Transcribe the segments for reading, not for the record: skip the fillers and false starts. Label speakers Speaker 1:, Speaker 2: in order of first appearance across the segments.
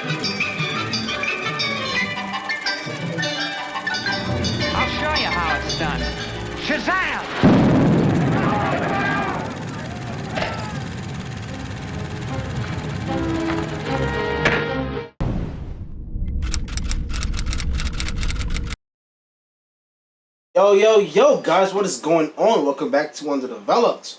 Speaker 1: I'll show you how it's done. Shazam!
Speaker 2: Yo, guys, what is going on? Welcome back to Underdeveloped.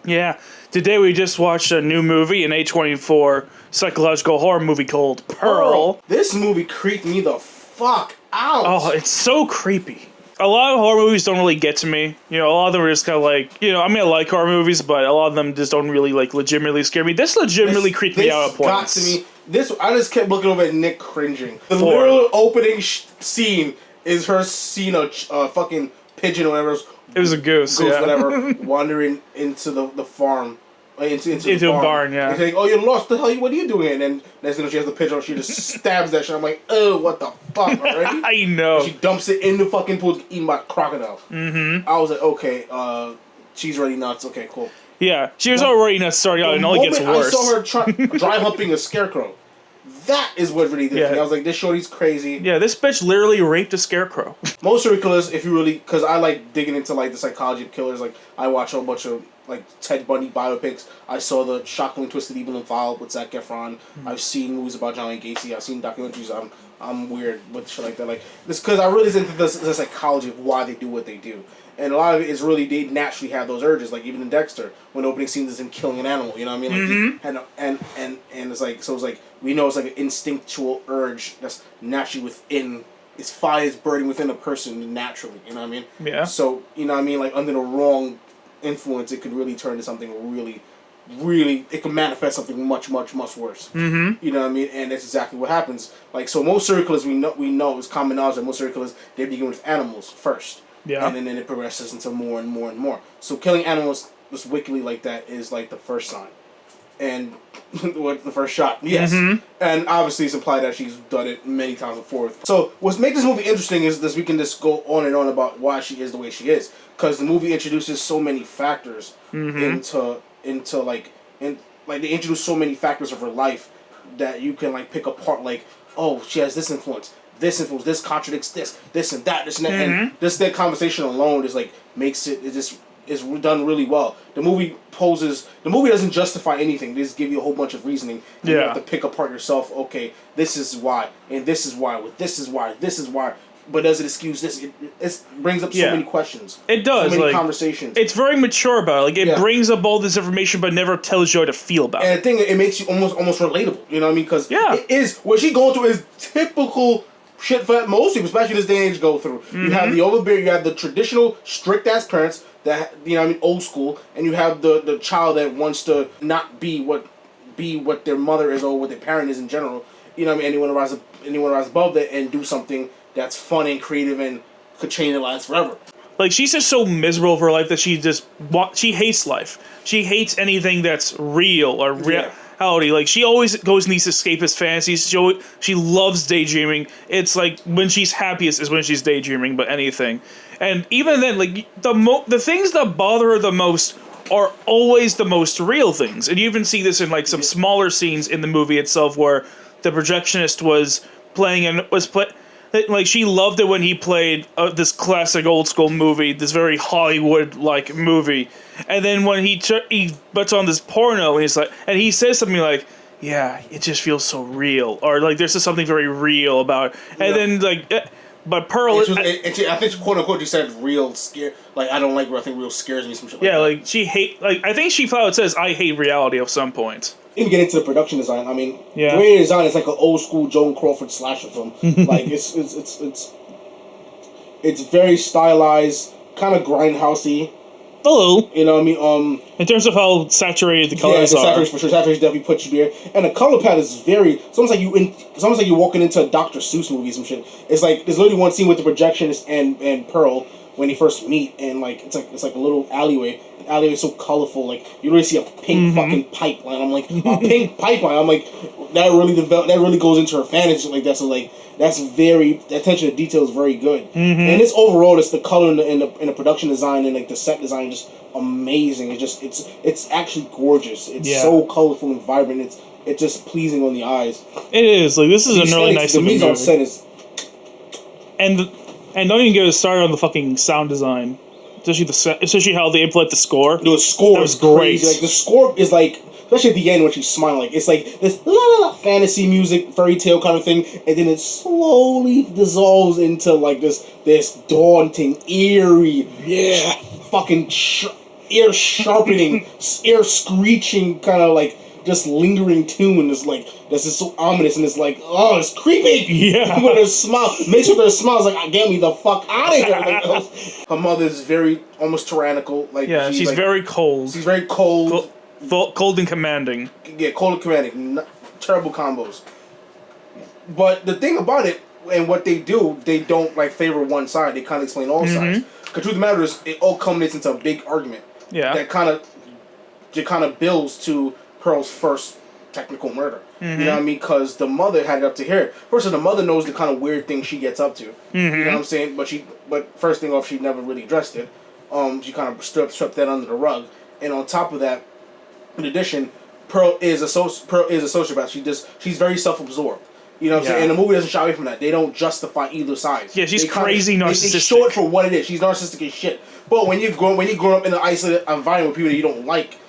Speaker 3: Yeah, today we just watched a new movie, an A24 psychological horror movie called Pearl.
Speaker 2: This movie creeped me the fuck out.
Speaker 3: Oh, it's so creepy. A lot of horror movies don't really get to me. You know, a lot of them are just kind of like, you know, I mean, I like horror movies, but a lot of them just don't really, like, legitimately scare me. This legitimately creeped me out at points.
Speaker 2: Got to me. I just kept looking over at Nick cringing. The literal opening scene is her seeing a fucking pigeon or whatever.
Speaker 3: It was a goose, yeah.
Speaker 2: Whatever, wandering into the farm. Into
Speaker 3: a barn, yeah.
Speaker 2: And she's like, oh, you're lost. The hell? What are you doing? And then next thing she has the pigeon, she just stabs that shit. I'm like, oh, what the fuck, already?
Speaker 3: I know.
Speaker 2: And she dumps it in the fucking pool, eaten by a crocodile.
Speaker 3: Mm-hmm.
Speaker 2: I was like, okay, she's already nuts. Okay, cool.
Speaker 3: Yeah, she was already nuts starting out, and all it gets worse.
Speaker 2: I saw her dry humping a scarecrow. That is what really did me. I was like, this shorty's crazy.
Speaker 3: Yeah, this bitch literally raped a scarecrow.
Speaker 2: Most serial killers, if you really, because I like digging into like the psychology of killers. Like I watch a whole bunch of like Ted Bundy biopics. I saw the Shockingly Twisted Evil and Vile with Zac Efron. I've seen movies about Johnny Gacy. I've seen documentaries. I'm weird with shit like that. Like this because I really into the psychology of why they do what they do. And a lot of it is really they naturally have those urges, like even in Dexter, when the opening scene is him killing an animal, you know what I mean? Like and it's like so it's like we know it's like an instinctual urge that's naturally within it's fire is burning within a person naturally, you know what I mean?
Speaker 3: Yeah.
Speaker 2: So, you know what I mean, like under the wrong influence it could really turn to something really it can manifest something much worse. Mm-hmm. You know what I mean? And that's exactly what happens. Like so most serial killers we know it's common knowledge that most serial killers they begin with animals first.
Speaker 3: Yeah.
Speaker 2: And then it progresses into more and more and more. So killing animals just wickedly like that is like the first sign. And what the first shot. Yes. Mm-hmm. And obviously it's implied that she's done it many times before. So what makes this movie interesting is this we can just go on and on about why she is the way she is. Because the movie introduces so many factors into they introduce so many factors of her life that you can like pick apart like, oh, she has this influence, this contradicts this and that, and this that conversation alone is like makes it is done really well. The movie doesn't justify anything. They just give you a whole bunch of reasoning. And you have to pick apart yourself. Okay, this is why, and this is why. This is why. But does it excuse this? It brings up so many questions.
Speaker 3: It does.
Speaker 2: So many
Speaker 3: like,
Speaker 2: conversations.
Speaker 3: It's very mature about it. Like it brings up all this information, but never tells you how to feel about it.
Speaker 2: And I think it makes you almost relatable. You know what I mean? Because it is what she's going through is typical shit for most people, especially this day and age, go through. Mm-hmm. You have the overbearing, you have the traditional strict ass parents that you know what I mean, old school, and you have the child that wants to not be what their mother is or what their parent is in general. You know what I mean? Anyone rise above that and do something that's fun and creative and could change their lives forever.
Speaker 3: Like she's just so miserable for life that she hates life. She hates anything that's real or reality. Like she always goes in these escapist fantasies. She loves daydreaming. It's like when she's happiest is when she's daydreaming, but anything. And even then, like the things that bother her the most are always the most real things. And you even see this in like some smaller scenes in the movie itself where the projectionist was playing like she loved it when he played this classic old school movie, this very Hollywood like movie, and then when he puts on this porno, and he says something like, "Yeah, it just feels so real," or like there's just something very real about it. And then like, but Pearl,
Speaker 2: I think quote unquote she said real scare. Like I don't like real. I think real scares me. Some shit.
Speaker 3: Like she I think she thought it says I hate reality at some point.
Speaker 2: Even get into the production design. I mean, the way it's designed is like an old school Joan Crawford slasher film. Like it's very stylized, kind of grindhousey.
Speaker 3: Hello.
Speaker 2: You know what I mean?
Speaker 3: In terms of how saturated the colors are.
Speaker 2: Saturation for sure. Saturation definitely puts you there. And the color palette is very. It's almost like you're walking into a Dr. Seuss movie or some shit. It's like there's literally one scene with the projectionist and Pearl when they first meet, and like it's like a little alleyway. The alleyway is so colorful. Like you really see a pink fucking pipeline. I'm like a pink pipeline. I'm like that really goes into her fantasy like that. So like the attention to detail is very good. And it's overall, it's the color and the production design and like the set design is just amazing. It's actually gorgeous. It's so colorful and vibrant. it's just pleasing on the eyes.
Speaker 3: It is like this is a really nice
Speaker 2: The
Speaker 3: looking
Speaker 2: music on
Speaker 3: movie.
Speaker 2: set is
Speaker 3: And don't even get us started on the fucking sound design. Especially how they implement the score.
Speaker 2: the score
Speaker 3: was
Speaker 2: is crazy.
Speaker 3: great.
Speaker 2: Like the score is like, especially at the end when she's smiling, like it's like this la la la fantasy music, fairy tale kind of thing, and then it slowly dissolves into like this daunting, eerie, fucking ear sharpening, ear screeching kind of like just lingering tune. It's like that's just so ominous, and it's like, oh, it's creepy.
Speaker 3: Yeah.
Speaker 2: With her smile, makes with her smile, it's like, get me the fuck out of here. Like, her mother's very almost tyrannical. Like
Speaker 3: She's
Speaker 2: like,
Speaker 3: very cold.
Speaker 2: She's very cold.
Speaker 3: Cold and commanding.
Speaker 2: Yeah, cold and commanding. Terrible combos. But the thing about it, and what they do, they don't like favor one side. They kind of explain all sides. Because truth of the matter is, it all culminates into a big argument.
Speaker 3: Yeah.
Speaker 2: That kind of builds to Pearl's first technical murder. You know what I mean? Because the mother had it up to here. First of all, the mother knows the kind of weird things she gets up to. You know what I'm saying? But first thing off, she never really addressed it. She kind of swept that under the rug. And on top of that, in addition, Pearl is a sociopath. She's very self-absorbed. You know what I'm saying? And the movie doesn't shy away from that. They don't justify either side.
Speaker 3: Yeah, she's crazy narcissistic.
Speaker 2: They show it for what it is. She's narcissistic as shit. But when you grow up in an isolated environment with people that you don't like,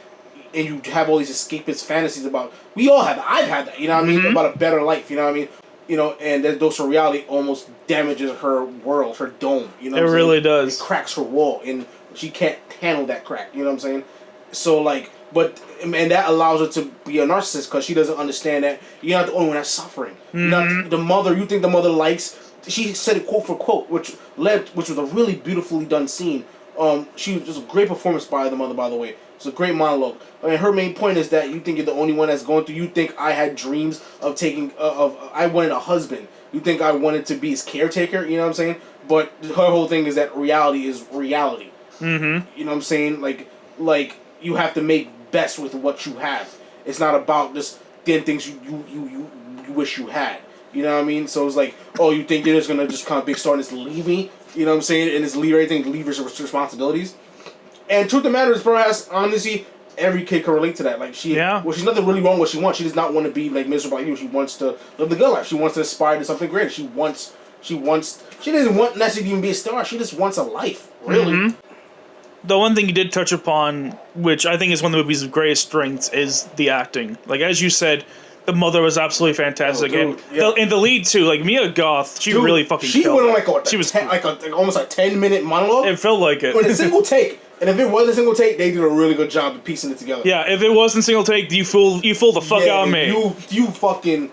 Speaker 2: and you have all these escapist fantasies about, we all have that. I've had that. You know what I mean? About a better life. You know what I mean? You know, and that dose of reality almost damages her world, her dome. You know,
Speaker 3: it really does.
Speaker 2: It cracks her wall, and she can't handle that crack. You know what I'm saying? So like, and that allows her to be a narcissist because she doesn't understand that you're not the only one that's suffering. Not the mother. You think the mother likes? She said it quote for quote, which was a really beautifully done scene. She was just a great performance by the mother, by the way. It's a great monologue. I mean, her main point is that you think you're the only one that's going through. You think I had dreams of taking I wanted a husband. You think I wanted to be his caretaker. You know what I'm saying? But her whole thing is that reality is reality. You know what I'm saying? Like you have to make best with what you have. It's not about just then things you wish you had. You know what I mean? So it's like, oh, you think you're just gonna just kind of big star and just leave me? You know what I'm saying? And just leave everything, leave his responsibilities. And truth of the matter is, bro, has honestly every kid can relate to that. Like she's nothing really wrong with what she wants. She does not want to be like miserable like you. She wants to live the good life. She wants to aspire to something great. She doesn't want necessarily even be a star. She just wants a life, really.
Speaker 3: The one thing you did touch upon, which I think is one of the movie's greatest strengths, is the acting. Like, as you said, the mother was absolutely fantastic. And the lead, too, like, Mia Goth, she really fucking killed
Speaker 2: went on, almost a 10-minute monologue.
Speaker 3: It felt like it.
Speaker 2: With a single take. And if it was a single take, they did a really good job of piecing it together.
Speaker 3: Yeah, if it wasn't single take, you fool the fuck out of me.
Speaker 2: You fucking...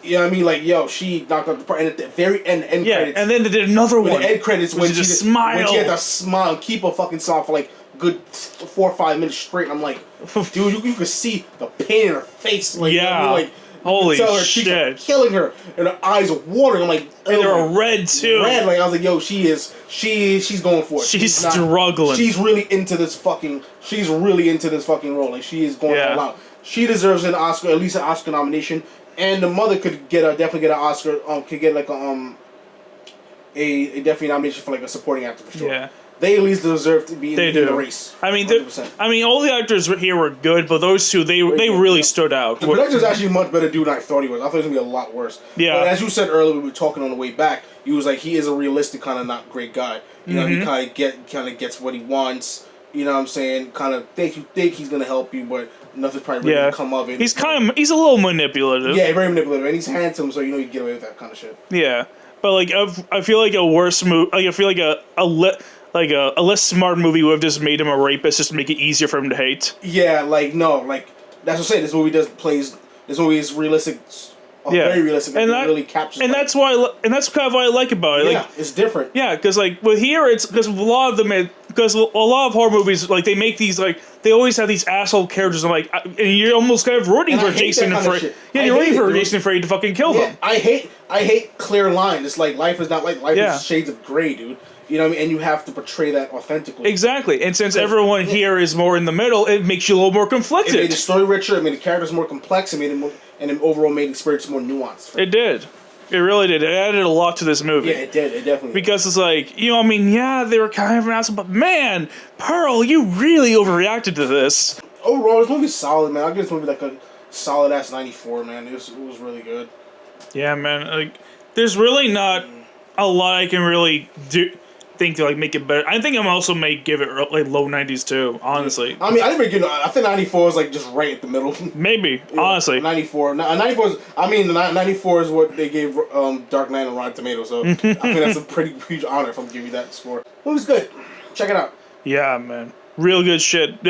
Speaker 2: You know what I mean? Like, yo, she knocked out the part. And at the very end credits...
Speaker 3: and then they did another one.
Speaker 2: The end credits, when she
Speaker 3: smile.
Speaker 2: When she had to smile, keep a fucking smile for like good 4 or 5 minutes straight. And I'm like, dude, you could see the pain in her face. Like, like
Speaker 3: holy
Speaker 2: her
Speaker 3: shit.
Speaker 2: cheeks are killing her. And her eyes are watering. I'm like...
Speaker 3: And they're red, too.
Speaker 2: Red. Like, I was like, yo, she's going for it.
Speaker 3: She's struggling.
Speaker 2: She's really into this fucking role. Like, she is going all out. She deserves an Oscar, at least an Oscar nomination. And the mother could definitely get an Oscar. Could get like a definitely nomination for like a supporting actor for sure. Yeah, they at least deserve to be in the race.
Speaker 3: I mean, all the actors here were good, but those two they really stood out.
Speaker 2: The production's actually much better dude than I thought he was. I thought he was gonna be a lot worse. Yeah, but as you said earlier, we were talking on the way back. He was like, he is a realistic kind of not great guy. You know, he kind of gets what he wants. You know what I'm saying? Kind of think he's gonna help you, but nothing's probably really gonna come of it.
Speaker 3: He's a little manipulative.
Speaker 2: Yeah, very manipulative, and he's handsome, so you know you get away with that kind of shit.
Speaker 3: Yeah, but like I feel like a worse movie. Like, I feel like a less smart movie would have just made him a rapist, just to make it easier for him to hate.
Speaker 2: Yeah, that's what I'm saying. This movie This movie is realistic. Very realistic, and that really captures.
Speaker 3: And that's kind of what I like about it.
Speaker 2: Yeah, it's different.
Speaker 3: Yeah, because like with here, it's because a lot of horror movies, like they make these they always have these asshole characters. And and you're almost kind of rooting for Jason you're rooting for Jason Frey to fucking kill them.
Speaker 2: I hate clear lines. It's like life is not like life is shades of gray, dude. You know what I mean? And you have to portray that authentically.
Speaker 3: Exactly. And since everyone here is more in the middle, it makes you a little more conflicted.
Speaker 2: It made the story richer. It made the characters more complex. It overall made the experience more nuanced.
Speaker 3: It did. It really did. It added a lot to this movie.
Speaker 2: Yeah, it did. It definitely
Speaker 3: Because it's like, they were kind of an asshole, but man, Pearl, you really overreacted to this.
Speaker 2: Overall, this movie's solid, man. I'll give this movie like a solid ass 94, man. It was really good.
Speaker 3: Yeah, man. Like, there's really not a lot I can really think to like make it better. I think I'm also may give it like low 90s too. Honestly,
Speaker 2: I mean, I didn't give. I think 94 is like just right at the middle.
Speaker 3: maybe honestly,
Speaker 2: 94. 94 is. I mean, the 94 is what they gave Dark Knight on Rotten Tomatoes. So I think that's a pretty huge honor if I'm giving you that score. It was good. Check it out.
Speaker 3: Yeah, man. Real good shit.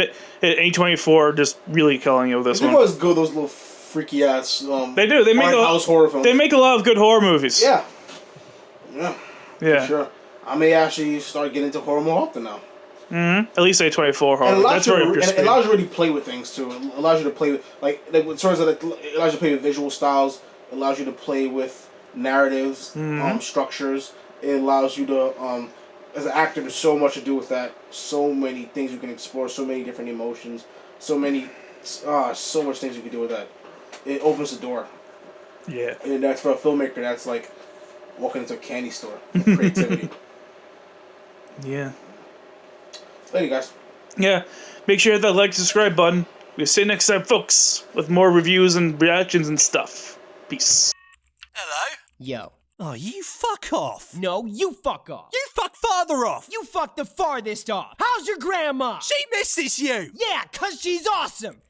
Speaker 3: A24 just really killing it with this one.
Speaker 2: It was good. Those little freaky ass.
Speaker 3: They do. They make
Speaker 2: house horror films.
Speaker 3: They make a lot of good horror movies.
Speaker 2: Yeah. Yeah.
Speaker 3: Yeah.
Speaker 2: For sure. I may actually start getting into horror more often now.
Speaker 3: Mm-hmm. At least A24 horror. That's very interesting.
Speaker 2: And it allows you to really play with things too. It allows you to play with in terms of it allows you to play with visual styles. It allows you to play with narratives, structures. It allows you to as an actor, there's so much to do with that. So many things you can explore. So many different emotions. So much things you can do with that. It opens the door.
Speaker 3: Yeah.
Speaker 2: And that's for a filmmaker. That's like walking into a candy store. Creativity.
Speaker 3: Yeah.
Speaker 2: Thank you, guys.
Speaker 3: Yeah. Make sure to hit that like, subscribe button. We'll see you next time, folks, with more reviews and reactions and stuff. Peace.
Speaker 4: Hello?
Speaker 5: Yo.
Speaker 4: Oh, you fuck off.
Speaker 5: No, you fuck off.
Speaker 4: You fuck farther off.
Speaker 5: You fuck the farthest off. How's your grandma?
Speaker 4: She misses you.
Speaker 5: Yeah, 'cause she's awesome.